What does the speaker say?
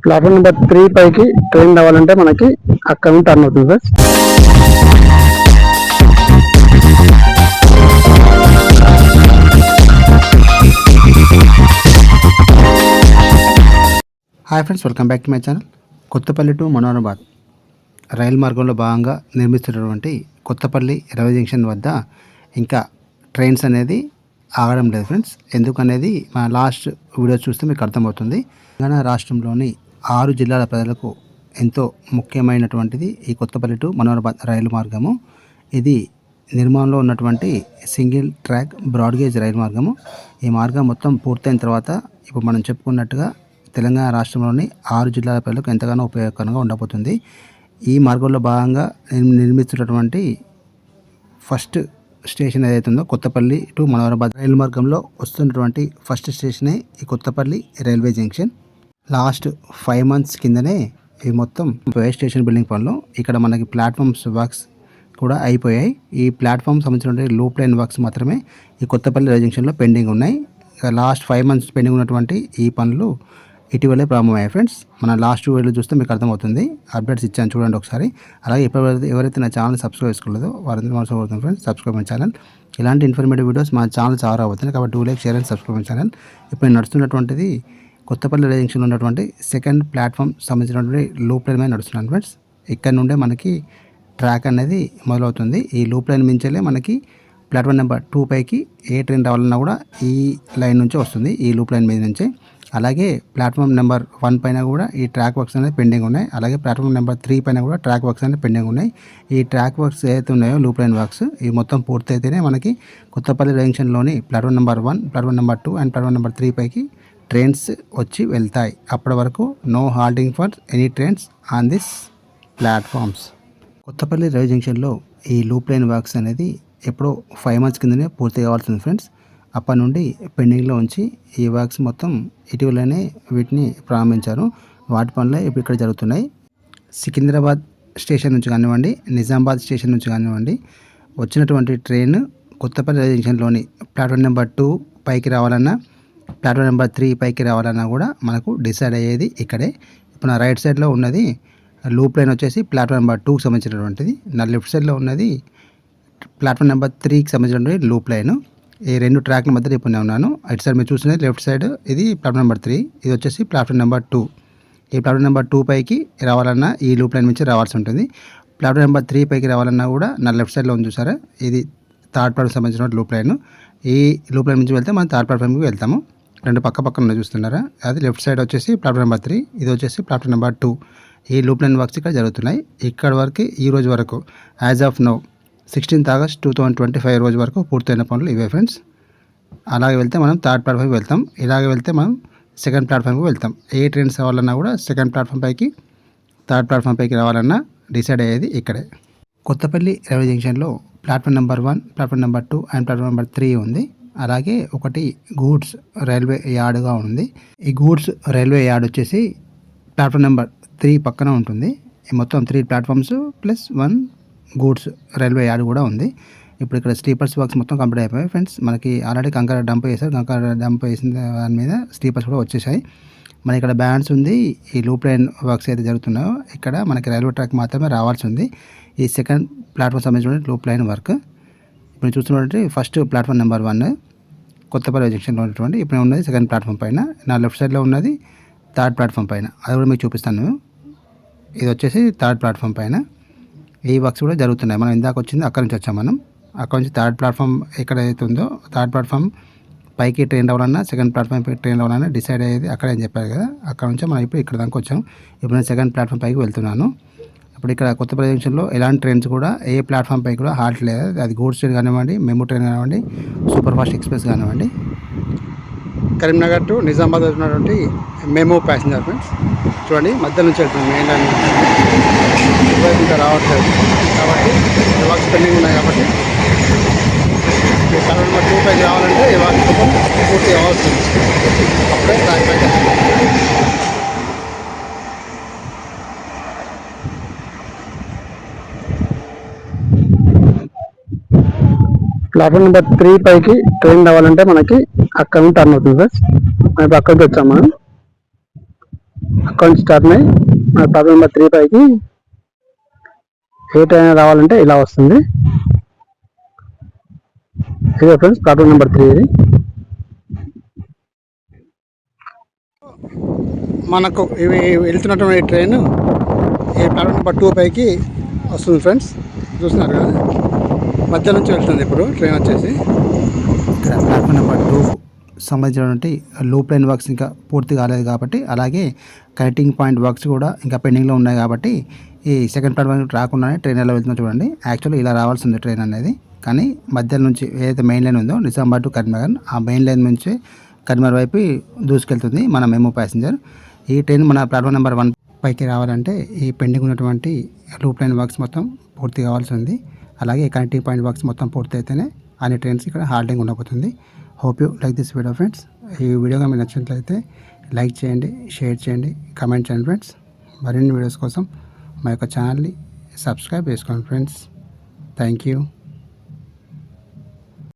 Platform number 3 పైకి train రావాలంటే మనకి అక్కడ నుంచి టర్న్ అవుతుంది sir. Hi friends, welcome back to my channel. Kothapalli to Manoharabad రైలు మార్గంలో భాగంగా నిర్మిస్తున్నటువంటి కొత్తపల్లి రైల్వే జంక్షన్ వద్ద ఇంకా ట్రైన్స్ అనేది ఆగడం లేదు ఫ్రెండ్స్. ఎందుకనేది మన లాస్ట్ వీడియో చూస్తే మీకు అర్థమవుతుంది. తెలంగాణ రాష్ట్రంలోని 6 జిల్లాల ప్రజలకు ఎంతో ముఖ్యమైనటువంటిది ఈ కొత్తపల్లి టు మనోహరాబాద్ రైలు మార్గము. ఇది నిర్మాణంలో ఉన్నటువంటి సింగిల్ ట్రాక్ బ్రాడ్గేజ్ రైలు మార్గము. ఈ మార్గం మొత్తం పూర్తయిన తర్వాత ఇప్పుడు మనం చెప్పుకున్నట్టుగా తెలంగాణ రాష్ట్రంలోని 6 జిల్లాల ప్రజలకు ఎంతగానో ఉపయోగకరంగా ఉండబోతుంది. ఈ మార్గంలో భాగంగా నిర్మిస్తున్నటువంటి ఫస్ట్ స్టేషన్ ఏదైతే ఉందో కొత్తపల్లి టు మనోహరాబాద్ రైలు మార్గంలో వస్తున్నటువంటి ఫస్ట్ స్టేషనే ఈ Kothapalli railway junction. Last 5 months కిందనే ఈ మొత్తం స్టేషన్ బిల్డింగ్ పనులు ఇక్కడ మనకి ప్లాట్ఫామ్స్ వర్క్స్ కూడా అయిపోయాయి. ఈ ప్లాట్ఫామ్ సంబంధించినటువంటి లూప్ లైన్ వర్క్స్ మాత్రమే ఈ కొత్తపల్లి రైల్వే జంక్షన్లో పెండింగ్ ఉన్నాయి. లాస్ట్ 5 months పెండింగ్ ఉన్నటువంటి ఈ పనులు ఇటీవలే ప్రారంభమయ్యాయి ఫ్రెండ్స్. మన లాస్ట్ వీడియో చూస్తే మీకు అర్థమవుతుంది. అప్డేట్స్ ఇచ్చాను చూడండి ఒకసారి. అలాగే ఎవరైతే నా ఛానల్ సబ్స్క్రైబ్ చేసుకోలేదో వారందరూ మోసపోతుంది ఫ్రెండ్స్. Subscribe my channel. ఇలాంటి ఇన్ఫర్మేటివ్ వీడియోస్ మా ఛానల్ చాలా అవుతుంది కాబట్టి do like, share and subscribe my channel. ఇప్పుడు నేను నడుస్తున్నటువంటిది కొత్తపల్లి రైల్వే జంక్షన్లో ఉన్నటువంటి సెకండ్ ప్లాట్ఫామ్ సంబంధించినటువంటి లూప్ లైన్ మీద నడుస్తున్నాను ఫ్రెండ్స్. ఇక్కడ నుండే మనకి ట్రాక్ అనేది మొదలవుతుంది. ఈ లూప్ లైన్ మించలే మనకి ప్లాట్ఫామ్ నెంబర్ 2 పైకి ఏ ట్రైన్ రావాలన్నా కూడా ఈ లైన్ నుంచి వస్తుంది, ఈ లూప్ లైన్ మీద నుంచే. అలాగే ప్లాట్ఫామ్ నెంబర్ 1 పైన కూడా ఈ ట్రాక్ వర్క్స్ అనేది పెండింగ్ ఉన్నాయి. అలాగే ప్లాట్ఫామ్ నెంబర్ 3 పైన కూడా ట్రాక్ వర్క్స్ అనేది పెండింగ్ ఉన్నాయి. ఈ ట్రాక్ వర్క్స్ ఏదైతే ఉన్నాయో లూప్ లైన్ వర్క్స్ ఇవి మొత్తం పూర్తయితేనే మనకి కొత్తపల్లి జంక్షన్లోని platform number 1, platform number 2 and platform number 3 పైకి ట్రైన్స్ వచ్చి వెళ్తాయి. అప్పటి వరకు no halting for any trains on this platforms. Kothapalli railway జంక్షన్లో ఈ లూప్ లైన్ వర్క్స్ అనేది ఎప్పుడో 5 months కిందనే పూర్తి కావాల్సింది ఫ్రెండ్స్. అప్పటి నుండి పెండింగ్లో ఉంచి ఈ వర్క్స్ మొత్తం ఇటీవలనే వీటిని ప్రారంభించారు. వాటి పనులే ఇప్పుడు ఇక్కడ జరుగుతున్నాయి. సికింద్రాబాద్ స్టేషన్ నుంచి కానివ్వండి, నిజామాబాద్ స్టేషన్ నుంచి కానివ్వండి వచ్చినటువంటి ట్రైన్ కొత్తపల్లి రైల్వే జంక్షన్లోని ప్లాట్ఫామ్ నెంబర్ 2 పైకి రావాలన్నా, ప్లాట్ఫామ్ నెంబర్ 3 పైకి రావాలన్నా కూడా మనకు డిసైడ్ అయ్యేది ఇక్కడే. ఇప్పుడు నా రైట్ సైడ్లో ఉన్నది లూప్ లైన్ వచ్చేసి ప్లాట్ఫామ్ నెంబర్ 2కి సంబంధించినటువంటిది. నా లెఫ్ట్ సైడ్లో ఉన్నది ప్లాట్ఫామ్ నెంబర్ 3కి సంబంధించినటువంటి లూప్ లైన్. ఈ 2 ట్రాక్ల మధ్య ఇప్పుడు నేను ఉన్నాను. ఇటు సైడ్ మీరు చూసినది లెఫ్ట్ సైడ్ ఇది ప్లాట్ఫామ్ నెంబర్ 3, ఇది వచ్చేసి ప్లాట్ఫామ్ నెంబర్ 2. ఈ ప్లాట్ఫామ్ నెంబర్ 2 పైకి రావాలన్నా ఈ లూప్ లైన్ నుంచి రావాల్సి ఉంటుంది. ప్లాట్ఫామ్ నెంబర్ 3 పైకి రావాలన్నా కూడా నా లెఫ్ట్ సైడ్లో ఉంది చూసారా, ఇది థర్డ్ ప్లాట్ఫామ్ సంబంధించిన లూప్ లైన్. ఈ లూప్ లైన్ నుంచి వెళ్తే మనం థర్డ్ ప్లాట్ఫామ్కి వెళ్తాము. 2 పక్క పక్కన చూస్తున్నారా, అది లెఫ్ట్ సైడ్ వచ్చేసి ప్లాట్ఫామ్ నెంబర్ 3, ఇది వచ్చేసి ప్లాట్ఫామ్ నెంబర్ 2. ఈ లూప్ లైన్ వర్క్స్ ఇక్కడ జరుగుతున్నాయి. ఇక్కడ వరకు ఈ రోజు వరకు as of no 16th August 2025 రోజు వరకు పూర్తయిన పనులు ఇవే ఫ్రెండ్స్. అలాగే వెళ్తే మనం థర్డ్ ప్లాట్ఫామ్కి వెళ్తాం. ఇలాగే వెళ్తే మనం సెకండ్ ప్లాట్ఫామ్కి వెళ్తాం. ఏ ట్రైన్స్ రావాలన్నా కూడా సెకండ్ ప్లాట్ఫామ్ పైకి, థర్డ్ ప్లాట్ఫామ్ పైకి రావాలన్నా డిసైడ్ అయ్యేది ఇక్కడే. కొత్తపల్లి రైల్వే జంక్షన్లో platform number 1, platform number 2 and platform number 3 ఉంది. అలాగే ఒకటి గూడ్స్ రైల్వే యార్డ్గా ఉంది. ఈ గూడ్స్ రైల్వే యార్డ్ వచ్చేసి ప్లాట్ఫామ్ నెంబర్ 3 పక్కన ఉంటుంది. ఈ మొత్తం 3 platforms plus 1 goods railway yard కూడా ఉంది. ఇప్పుడు ఇక్కడ స్లీపర్స్ వర్క్స్ మొత్తం కంప్లీట్ అయిపోయాయి ఫ్రెండ్స్. మనకి ఆల్రెడీ కంకర డంప్ చేశారు. కంకర డంప్ వేసిన దాని మీద స్లీపర్స్ కూడా వచ్చేసాయి. మన ఇక్కడ బ్యాండ్స్ ఉంది. ఈ లూప్ లైన్ వర్క్స్ అయితే జరుగుతున్నాయో ఇక్కడ మనకి రైల్వే ట్రాక్ మాత్రమే రావాల్సి ఉంది. ఈ సెకండ్ ప్లాట్ఫామ్ సంబంధించిన లూప్ లైన్ వర్క్ ఇప్పుడు చూస్తున్నటువంటి ఫస్ట్ ప్లాట్ఫామ్ నెంబర్ 1 కొత్తపల్లి జంక్షన్లో ఉన్నటువంటి ఇప్పుడు ఉన్నది సెకండ్ ప్లాట్ఫామ్ పైన. నా లెఫ్ట్ సైడ్లో ఉన్నది థర్డ్ ప్లాట్ఫామ్ పైన, అది కూడా మీకు చూపిస్తాను. ఇది వచ్చేసి థర్డ్ ప్లాట్ఫామ్ పైన ఈ వర్క్స్ కూడా జరుగుతున్నాయి. మనం ఇందాక వచ్చింది అక్కడి నుంచి వచ్చాం. మనం అక్కడ నుంచి థర్డ్ ప్లాట్ఫామ్ ఎక్కడైతే ఉందో థర్డ్ ప్లాట్ఫామ్ పైకి ట్రైన్ రావాలన్నా, సెకండ్ ప్లాట్ఫామ్ పైకి ట్రైన్ రావాలన్నా డిసైడ్ అయ్యేది అక్కడే అని చెప్పారు కదా. అక్కడ నుంచి మనం ఇప్పుడు ఇక్కడ దాకా వచ్చాం. ఇప్పుడు నేను సెకండ్ ప్లాట్ఫామ్ పైకి వెళ్తున్నాను. ఇప్పుడు ఇక్కడ కొత్తపల్లి జంక్షన్లో ఎలాంటి ట్రైన్స్ కూడా ఏ ప్లాట్ఫామ్ పైకి కూడా హాల్ట్ లేదు. అది గూడ్స్ ట్రైన్ కానివ్వండి, మెమూ ట్రైన్ కానివ్వండి, సూపర్ ఫాస్ట్ ఎక్స్ప్రెస్ కానివ్వండి. కరీంనగర్ టు నిజామాబాద్ వచ్చినటువంటి మెమూ ప్యాసింజర్ ఫ్రెండ్స్ చూడండి, మధ్య నుంచి వెళ్తుంది. మెయిన్ లైన్ ఇంకా రావట్లేదు కాబట్టి వర్క్స్ పెండింగ్ ఉన్నాయి. కాబట్టి ప్లాట్ఫామ్ నెంబర్ 2 పైకి రావాలంటే ఈ వర్క్ పూర్తి అవ్వాల్సింది. అప్పుడే ట్రాక్ పైకి ప్లాట్ఫామ్ నెంబర్ 3 పైకి ట్రైన్ రావాలంటే మనకి అక్కడ నుంచి టర్న్ అవుతుంది సార్. మనం ఇప్పుడు అక్కడికి వచ్చాము. మనం అక్కడి నుంచి టర్న్ అయ్యి మన ప్లాట్ఫామ్ నెంబర్ 3 పైకి ఏ ట్రైన్ రావాలంటే ఇలా వస్తుంది. ఇదే ఫ్రెండ్స్ ప్లాట్ఫామ్ నెంబర్ 3 ఇది. మనకు ఇవి వెళ్తున్నటువంటి ట్రైన్ ఈ ప్లాట్ఫామ్ నెంబర్ 2 పైకి వస్తుంది ఫ్రెండ్స్. చూస్తున్నారు కదా, మధ్య నుంచి వెళ్తుంది ఇప్పుడు ట్రైన్ వచ్చేసి. ఇక్కడ ప్లాట్ఫామ్ నెంబర్ 2 సంబంధించినటువంటి లూప్ లైన్ వర్క్స్ ఇంకా పూర్తి కాలేదు కాబట్టి, అలాగే కనెక్టింగ్ పాయింట్ వర్క్స్ కూడా ఇంకా పెండింగ్లో ఉన్నాయి కాబట్టి ఈ సెకండ్ ప్లాట్ఫామ్ రాకుండానే ట్రైన్ ఎలా వెళ్తుందో చూడండి. యాక్చువల్లీ ఇలా రావాల్సింది ట్రైన్ అనేది, కానీ మధ్య నుంచి ఏదైతే మెయిన్ లైన్ ఉందో నిజామాబాద్ టు కరీంనగర్, ఆ మెయిన్ లైన్ నుంచి కరీంనగర్ వైపు దూసుకెళ్తుంది మన మెమో ప్యాసింజర్. ఈ ట్రైన్ మన ప్లాట్ఫామ్ నెంబర్ 1 పైకి రావాలంటే ఈ పెండింగ్ ఉన్నటువంటి లూప్ లైన్ వర్క్స్ మొత్తం పూర్తి కావాల్సి ఉంది. అలాగే కనెక్టింగ్ పాయింట్ వర్క్స్ మొత్తం పూర్తి అయితేనే అన్ని ట్రైన్స్ ఇక్కడ హాల్టింగ్ ఉండబోతుంది. Hope you like this video friends. ఈ వీడియోగా మీకు నచ్చినట్లయితే లైక్ చేయండి, షేర్ చేయండి, కామెంట్ చేయండి ఫ్రెండ్స్. మరిన్ని వీడియోస్ కోసం మా యొక్క ఛానల్ని సబ్స్క్రైబ్ చేసుకోండి ఫ్రెండ్స్. Thank you.